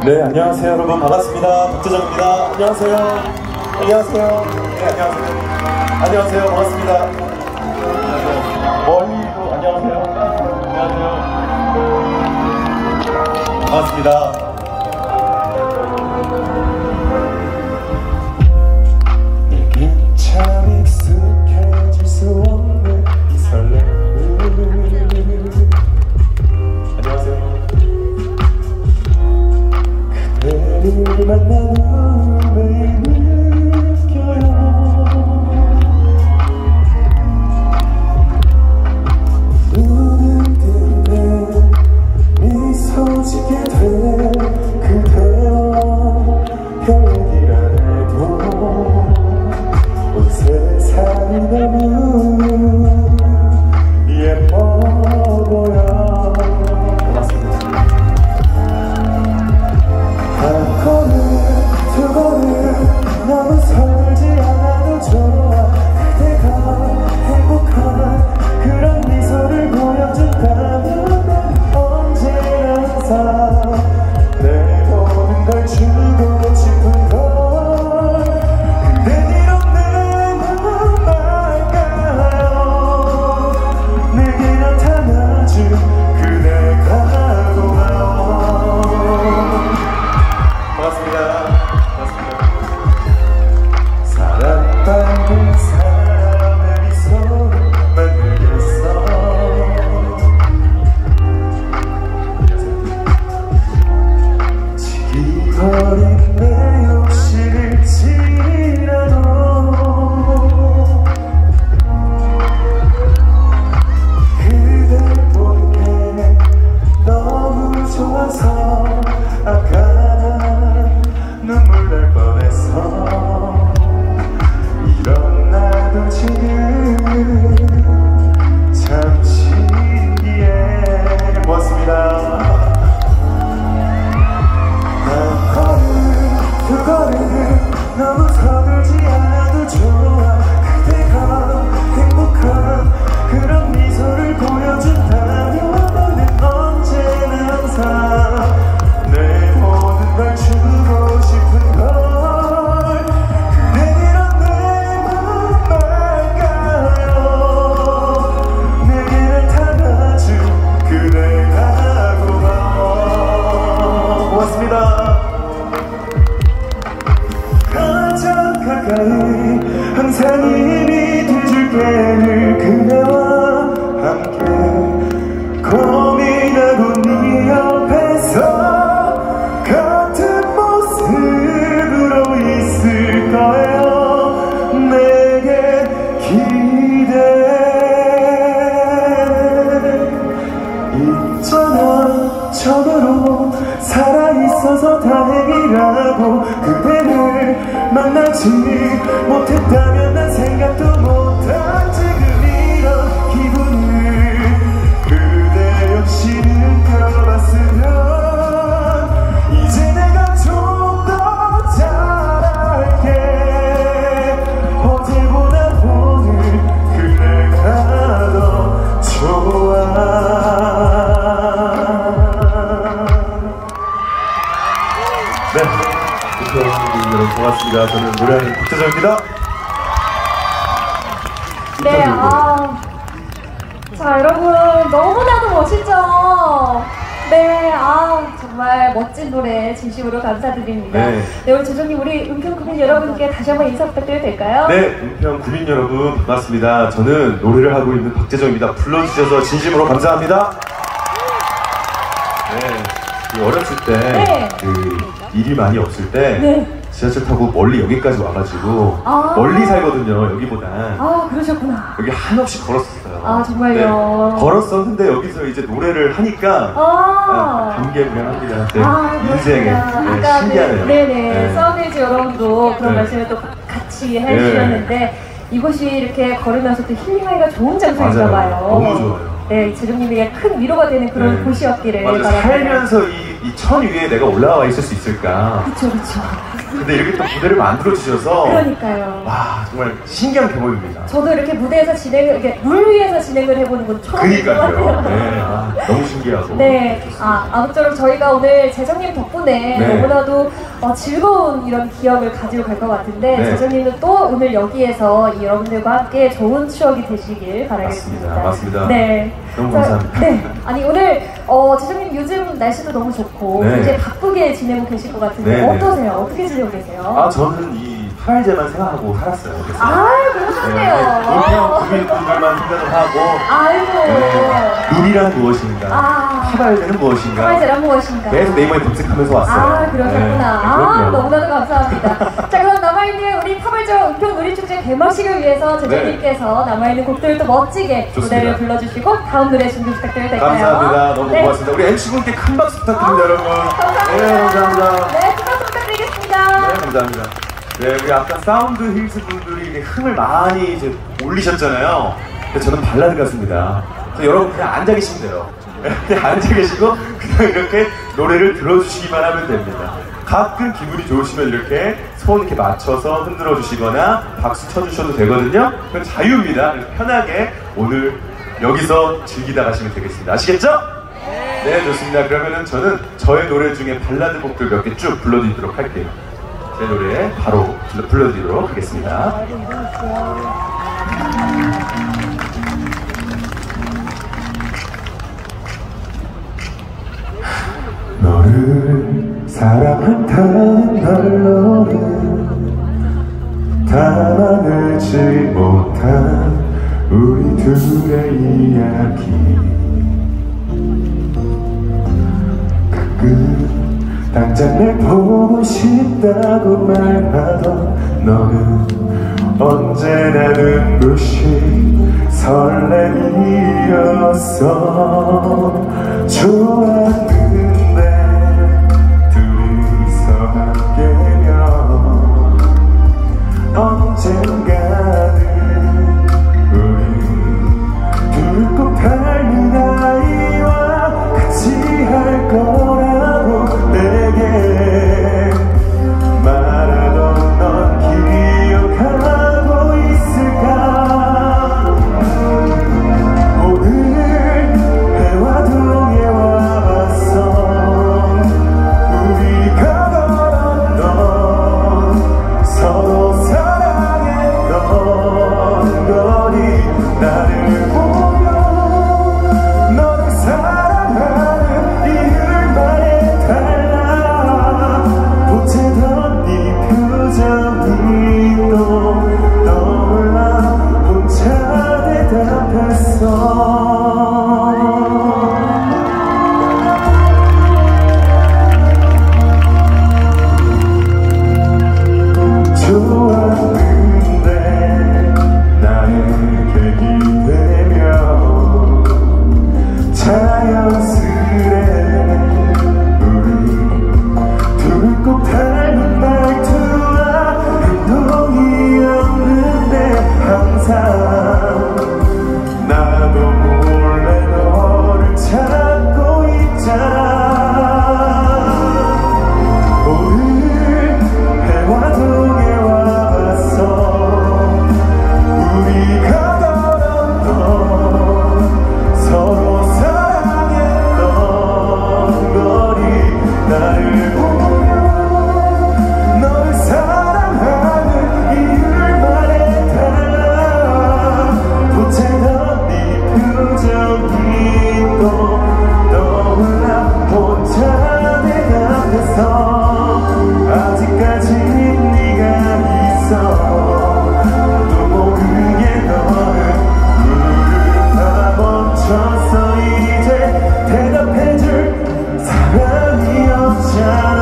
네, 안녕하세요 여러분, 반갑습니다. 박재정입니다. 안녕하세요. 안녕하세요. 네, 안녕하세요. 안녕하세요. 반갑습니다. 멀리도 안녕하세요. 안녕하세요. 반갑습니다. 내겐 참 익숙해질 수 없는 이 설렘. 안녕하세요. 그대를 만난 후에 느껴요. 눈을 뜰 때 미소 짓게 돼. 그대와 별일이라 해도 온 세상이 너무 예뻐 보여. 고맙습니다. 한 걸음 두 걸음 너무 서지 않아도 좋아. 그대가 행복한 그런 미소를 보여준다면 난 언제나 항상 내 모든 걸 주고 싶은 걸. 근데 이런 내 마음 말까요. 내게 나타나준 그대가 고마워. 반갑습니다. 반갑습니다. 사랑받는 사람의 미소를 만들겠어. 지기버린 내 욕실을 지나도 그댈 보는 게 너무 좋아서 아까 난 눈물 날 뻔했어. 이런 나도 지금 참 신기해. 고맙습니다. 한 걸음 두 걸음 너무 서두르지 않아도 좋아. 그대가 행복한 그런 미소를 보여준다면 나는 언제나 항상 내 모든 걸 주고 싶은 걸. 근데 이런 내 마음 말까요. 내게 나타나준 그대가 고마워. 고맙습니다. 가장 가까이 항상 힘이 돼줄게. 늘 그대와 함께 고민하고 네 옆에서 같은 모습으로 있을 거예요. 내게 기대해. 있잖아 처음으로 살아있어서 다행이라고. 그대를 만나지 못했다면 난 생각도 못한 지금 이런 기분을 그대 역시 느껴봤으면 이제 내가 좀 더 잘할게. 어제보다 오늘 그대가 더 좋아. 네, 여러분 고맙습니다. 저는 노래하는 박재정입니다. 네, 자 여러분 너무나도 멋있죠? 네, 정말 멋진 노래 진심으로 감사드립니다. 네. 네, 우리 재정님, 우리 은평구민 여러분께 다시 한번 인사 부탁드려도 될까요? 네, 은평구민 여러분 반갑습니다. 저는 노래를 하고 있는 박재정입니다. 불러주셔서 진심으로 감사합니다. 네, 어렸을 때 네. 그 일이 많이 없을 때 네. 지하철 타고 멀리 여기까지 와가지고 멀리 살거든요. 여기보다 그러셨구나. 여기 한없이 걸었었어요. 정말요? 네, 걸었었는데 여기서 이제 노래를 하니까 감개무량합니다. 네, 인생에 네, 신기하네요. 네네, 서비스 여러분도 그런 네. 말씀을 또 같이 해주셨는데 이곳이 이렇게 걸으면서 또 힐링하기가 좋은 장소인가 봐요. 너무 좋아요. 네, 재정님에게 큰 위로가 되는 그런 곳이었기를. 살면서 이 천 위에 내가 올라와 있을 수 있을까? 그쵸. 근데 이렇게 또 무대를 만들어 주셔서 그러니까요. 와 정말 신기한 경험입니다. 저도 이렇게 무대에서 이렇게 물 위에서 진행을 해보는 건 처음인 것 그러니까요. 같아요. 네, 너무 신기하고. 네, 아무쪼록 저희가 오늘 재정님 덕분에 네. 너무나도 즐거운 이런 기억을 가지고 갈 것 같은데 네. 재정님은 또 오늘 여기에서 이 여러분들과 함께 좋은 추억이 되시길 바라겠습니다. 맞습니다. 네. 너무 감사합니다. 네. 아니 오늘 재정님 요즘 날씨도 너무 좋고 네. 이제 바쁘게 지내고 계실 것 같은데 네, 네. 어떠세요? 어떻게 지내고 계세요? 저는 이 파일제만 생각하고 살았어요. 그래서. 그러셨네요. 은평 주민분들만 생각을 하고 아이고. 룰이란 무엇인가? 파발제는 무엇인가? 파발제란 무엇인가? 계속 네이버에 검색하면서 왔어요. 그러셨구나. 그럼요. 너무나도 감사합니다. 자, 그럼 남아있는 우리 파발제와 은평 놀이축제 개막식을 위해서 재정님께서 남아있는 곡들을 또 멋지게 좋습니다. 무대를 불러주시고 다음 노래 준비 부탁드려도 될까요? 감사합니다. 너무 네. 고맙습니다. 우리 MC분께 큰 박수 부탁드립니다, 여러분. 감사합니다. 네, 감사합니다. 네, 큰 박수 부탁드리겠습니다. 네, 감사합니다. 네, 우리 아까 사운드 힐스 분들이 이렇게 흥을 많이 이제 올리셨잖아요. 근데 저는 발라드 가수입니다. 그래서 여러분 그냥 앉아 계시면 돼요. 그냥 앉아 계시고 그냥 이렇게 노래를 들어주시기만 하면 됩니다. 가끔 기분이 좋으시면 이렇게 손 이렇게 맞춰서 흔들어 주시거나 박수 쳐주셔도 되거든요. 그건 자유입니다. 그래서 편하게 오늘 여기서 즐기다 가시면 되겠습니다. 아시겠죠? 네, 좋습니다. 그러면은 저는 저의 노래 중에 발라드 곡들 몇 개 쭉 불러드리도록 할게요. 제 노래 바로 불러드리도록 하겠습니다. 너를 사랑한다는 말로는 담아내지 못한 우리 둘의 이야기. 가끔 당장 날 보고 싶다고 말하던 너는 언제나 눈부신 설렘이었어. 좋았는데 둘이서 함께면 언젠가는 우리 둘 꼭 닮은 아이와 같이 할 거라고 내게 말하던 넌 기억하고 있을까. 오늘 해화동에 와봤어. 우리가 걸었던 서로 사랑했던 거리. 나를 보며 너를 사랑하는 이유만에 달라. 보채던 네 표정이 또 떠올라 혼자 대답했어. 좋았는데 나에게 기대며 자연스레 우리 둘을 꼭 닮은 말투와 행동이었는데 항상 나도 몰래 너를 찾고 있잖아. 오늘 해화동에 와봤어. 우리가 걸었던 서로 사랑했던 거리. 나를 보며 널 사랑하는 이유만에 달라. 보채던 네 표정이 또 떠올라 혼자 대답했어. 아직까지 네가 있어. 또 모르게 너는 우르르 다 멈췄어. 이제 대답해줄 사람이 없잖아.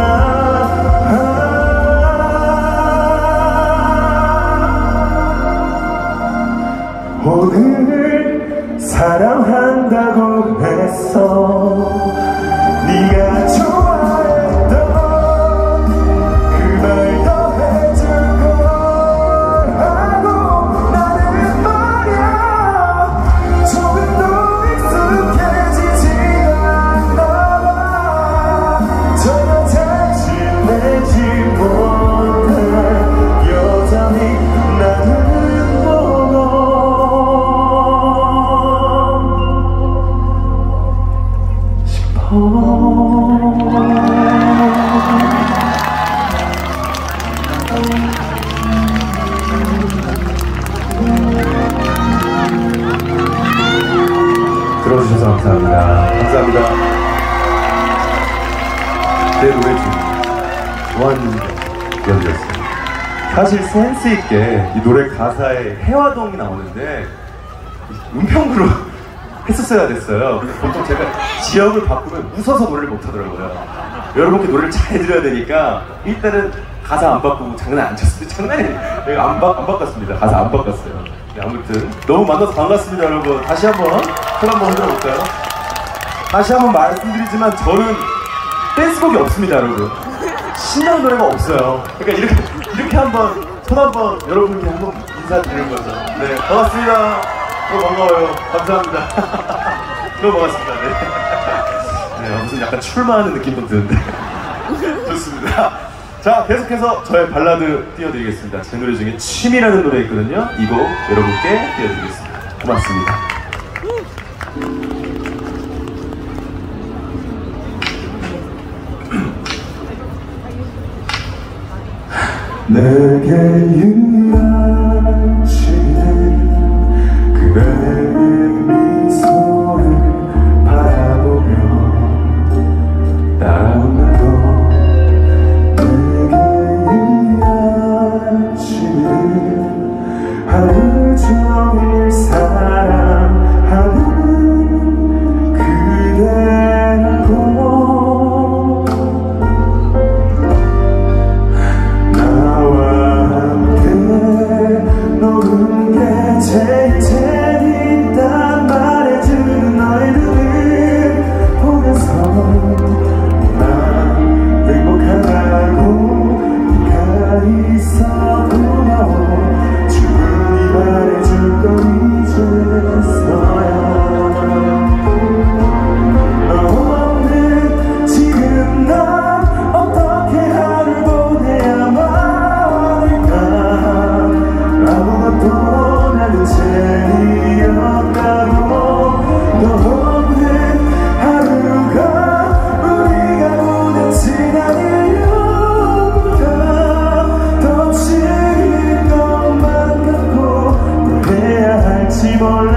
오늘 사랑한다고 했어. 네가 좋아했던 그 말도 해줄 걸 하고 나는 말야 조금도 익숙해지지가 않나 봐. 전혀 잘 지내지 못해. 들어주셔서 감사합니다. 감사합니다. 내 노래 중 좋아하는 연주였어요. 사실 센스 있게 이 노래 가사에 해화동이 나오는데 은평구로 했었어야 됐어요. 보통 제가 지역을 바꾸면 웃어서 노래를 못하더라고요. 여러분께 노래를 잘 해드려야 되니까 일단은 가사 안 바꾸고 장난 안 쳤어요. 장난이 안 바꿨습니다. 가사 안 바꿨어요. 네, 아무튼 너무 만나서 반갑습니다, 여러분. 다시 한번 손 한번 흔들어 볼까요? 다시 한번 말씀드리지만 저는 댄스곡이 없습니다, 여러분. 신나는 노래가 없어요. 그러니까 이렇게 한번 손 한번 여러분께 한번 인사드리는 거죠. 네, 반갑습니다. 너무 반가워요. 감사합니다. 너무 반갑습니다. 네. 네, 무슨 약간 출마하는 느낌도 드는데 좋습니다. 자, 계속해서 저의 발라드 띄워드리겠습니다. 제 노래 중에 취미라는 노래 있거든요. 이 곡 여러분께 띄워드리겠습니다. 고맙습니다. 내게 유일한 취미는 그대의 미소를 바라보며 따라오는 것. 내게 유일한 취미는 하루 종일 사랑하는 제일 재밌단 말해주는 너희들을 보면서 난 행복하다고 네가 있어 고마워 충분히 말해줄 건 이제서야 너 없는 지금 난 어떻게 하루 보내야만 할까 아무것도 재미없다고 너 없는 하루가 우리가 보낸 지난 1년보다 더 지길 것만 같고 뭘 해야 할지 몰라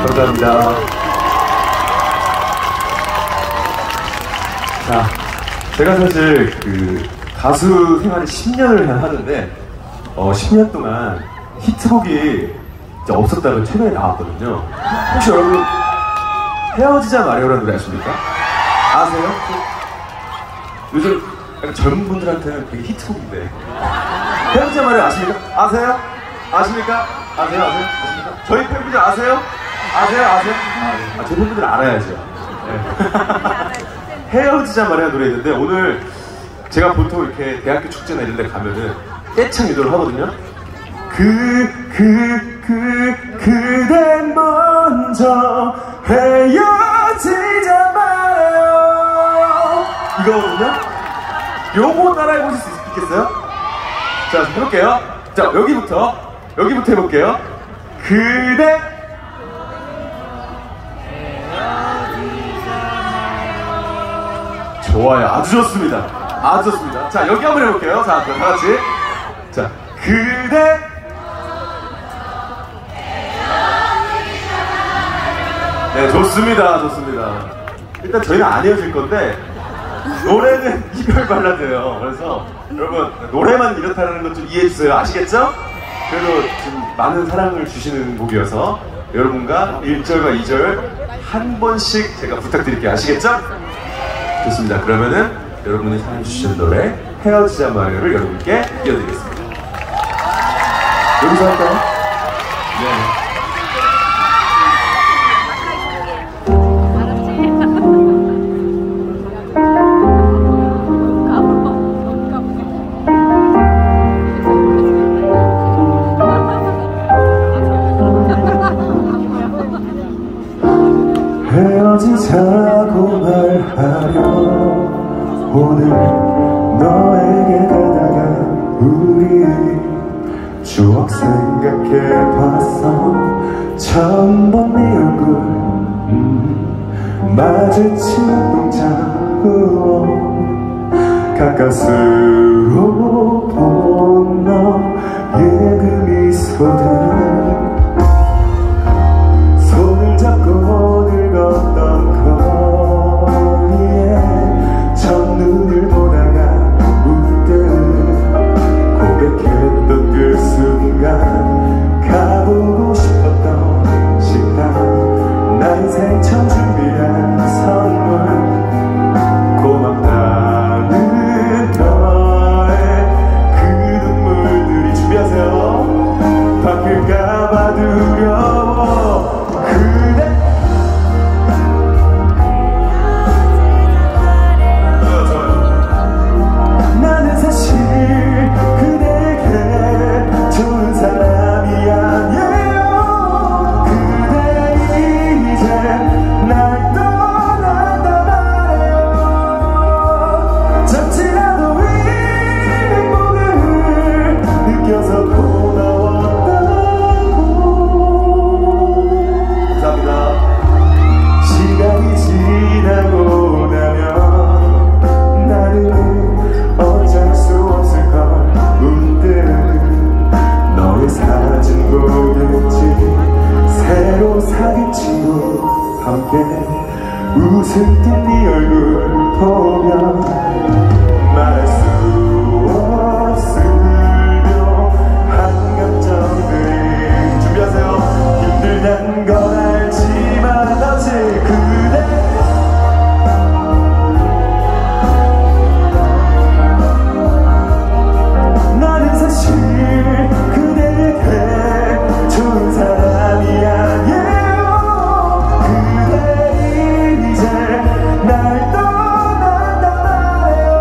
감사합니다. 자, 제가 사실 그 가수 생활을 10년을 하는데 10년 동안 히트곡이 이제 없었다가 최근에 나왔거든요. 혹시 여러분 헤어지자 말해요라는 노래 아십니까? 아세요? 요즘 약간 젊은 분들한테는 되게 히트곡인데 헤어지자 말해요 아십니까? 아세요? 아십니까? 아세요? 아십니까? 저희 팬분들 아세요? 아세요? 저희 팬분들 알아야죠. 네. 헤어지자 말해요 노래 있는데 오늘 제가 보통 이렇게 대학교 축제나 이런 데 가면은 떼창 유도를 하거든요. 그대 먼저 헤어지자 말해요 이거거든요. 요거 따라해 보실 수 있겠어요? 자, 해볼게요. 자, 여기부터 해볼게요. 그대 좋아요. 아주 좋습니다. 아주 좋습니다. 자, 여기 한번 해볼게요. 자, 다 같이. 자, 그대 네, 좋습니다. 일단 저희는 안 헤어질 건데 노래는 이별 발라드예요. 그래서 여러분 노래만 이렇다는 것 좀 이해해 주세요. 아시겠죠? 그래도 지금 많은 사랑을 주시는 곡이어서 여러분과 1절과 2절 한 번씩 제가 부탁드릴게요. 아시겠죠? 좋습니다. 그러면은 여러분이 사랑해 주시는 노래 헤어지자 말해요를 여러분께 띄워드리겠습니다. 여기서 할까요? 네. 헤어지자고 말하려 오늘 너에게 가다가 우리 추억 생각해봤어. 처음 본 네 얼굴 마주친 눈동자 가까스로 본 너의 그 미소들 손을 잡고 걷던 거리에 첫눈을 보다가 문득 고백했던 그 순간 가보고 싶었던 식당 나 인생 처음 준비한 선물 고맙다는 너의 그 눈물들이 준비하세요. 바뀔까봐 두려워 그대 웃을 때 네 얼굴 보면 말할 수 없을 묘한 감정들이 준비하세요. 힘들단 걸 알지만 아직 그대 나는 사실 그대에게 좋은 사람이 아니에요. 날 떠난단 말이에요.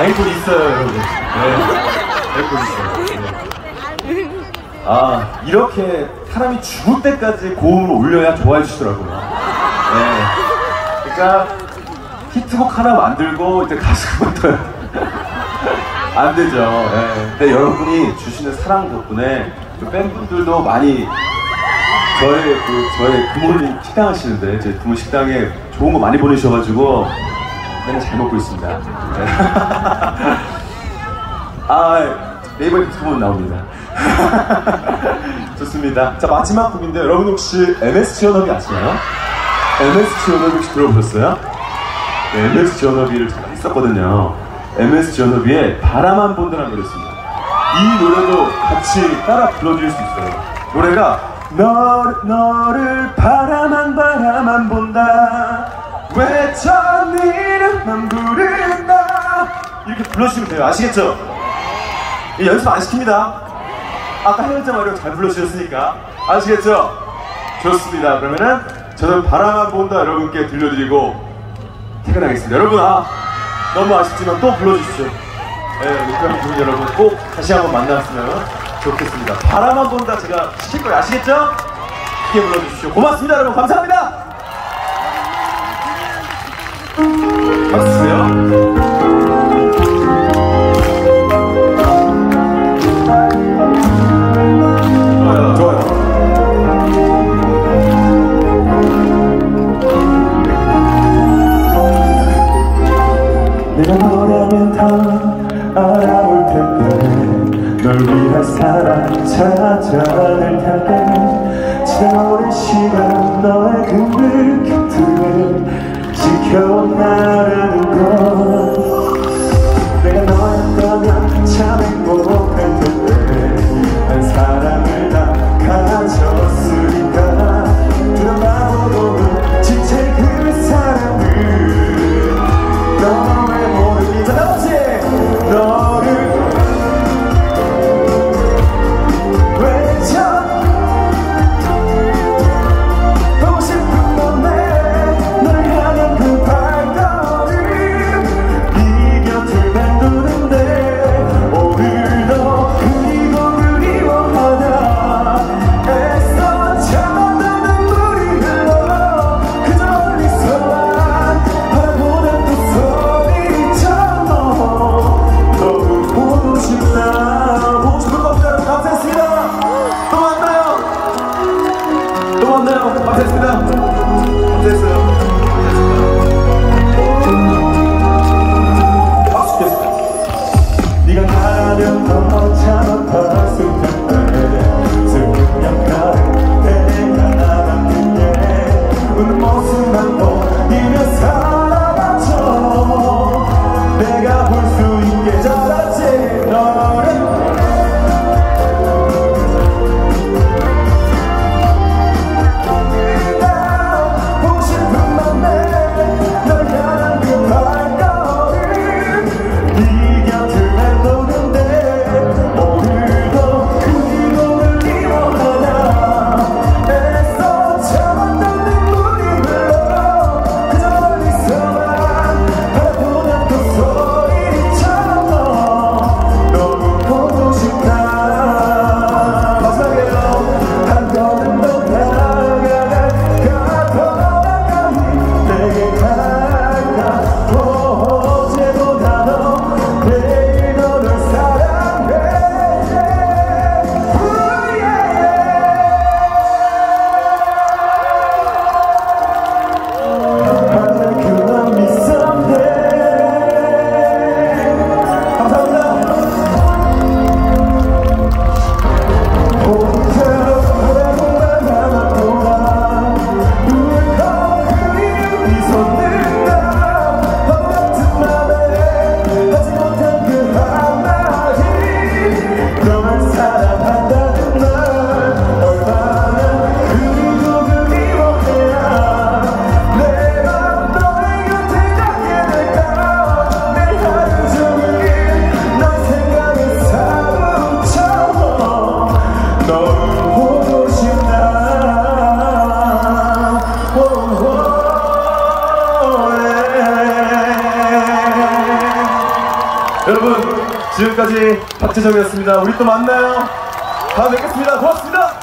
앵콜 있어요, 여러분. 네. 앵콜 있어요. 네. 아, 이렇게 사람이 죽을 때까지 고음을 올려야 좋아해 주시더라고요. 네. 그러니까 히트곡 하나 만들고 이제 가수가 또 안 되죠. 네. 근데 여러분이 주시는 사랑 덕분에 그 팬분들도 많이 저의 부모님 식당 하시는데 제 부모 식당에 좋은 거 많이 보내셔가지고 맨날 잘 먹고 있습니다. 네. 아, 네이버에 보면 나옵니다. 좋습니다. 자, 마지막 곡인데 여러분 혹시 MS 지원업이 아시나요? MS 지원업이 혹시 들어보셨어요? 네, MS 지원업이를 제가 했었거든요. MS 지원업이의 바라만 본다라는 노래였습니다. 이 노래도 같이 따라 불러줄 수 있어요. 노래가 너를 바라만 본다 외쳐 네 이름만 부른다 이렇게 불러주시면 돼요. 아시겠죠? 연습 안 시킵니다. 아까 해열자 마리오 잘 불러주셨으니까 아시겠죠? 좋습니다. 그러면은 저는 바라만 본다 여러분께 들려드리고 퇴근하겠습니다. 여러분 너무 아쉽지만 또 불러주십시오. 네, 분 여러분 꼭 다시 한번 만났으면 좋겠습니다. 바라만 본다 제가 시킬 거예요. 아시겠죠? 크게 불러주십시오. 고맙습니다 여러분. 감사합니다. 박수 주세요. 내가 너라면 다 알아볼 텐데 널 위한 사랑 찾아낼 텐데 지난 오랜 시간 너의 그 곁을 지켜온 나라는 걸 내가 너였다면 참 행복할 텐데 난 사랑을 다 가졌으니까 들어봐도 지칠 그 사랑을 너왜 모르니 다시 너를 외쳐 보고 싶은 맘에 너를 향한 그 발걸음 네 곁을 맴도는데 오늘도 그리워하다 애써 참았던 눈물이 흘러 그저 멀리서만 바라보는 그 소리처럼 너무 보고 싶다. 보고 싶은 겁니다. 감사했습니다. 또 만나요. 감사했습니다. 감사했어요. 박수 쳤습니다. 네가 나라면 더 참아봤을 텐데 슬픈 역할은 내가 맡을게 우는 모습만 보이며 살아봤죠. 내가 볼 수 있게 잘하지 너를 보고 싶은 맘에 널 향한 그 발걸음 네 곁을 맴도는데 오늘도 그리워하다 애써 참았던 눈물이 흘러 그저 멀리서만 바라보는 그 소리처럼 너무 보고 싶다. 마지막이에요. 한 걸음 더 다가가 더 가까이 내게 다가가 어제보다 더 매일 너를 사랑해. 하늘 그만 믿었네. 감사합니다. 혼자 바라보다 울컥 그리움이 솟는다. 밤 같은 맘에 하지 못한 그 한마디 너만 사랑한다는 말 얼마나 그리워해야 내 맘 너의 곁에 닿게 될까. 내 하루 종일 널 생각에 사무쳐 널 보고 싶다. 지금까지 박재정이었습니다. 우리 또 만나요. 다음에 뵙겠습니다. 고맙습니다.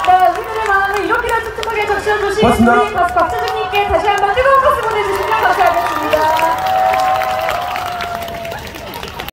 네, 우리들의 마음을 이렇게나 촉촉하게 적셔주신 고맙습니다. 우리 가수 박재정님께 다시 한번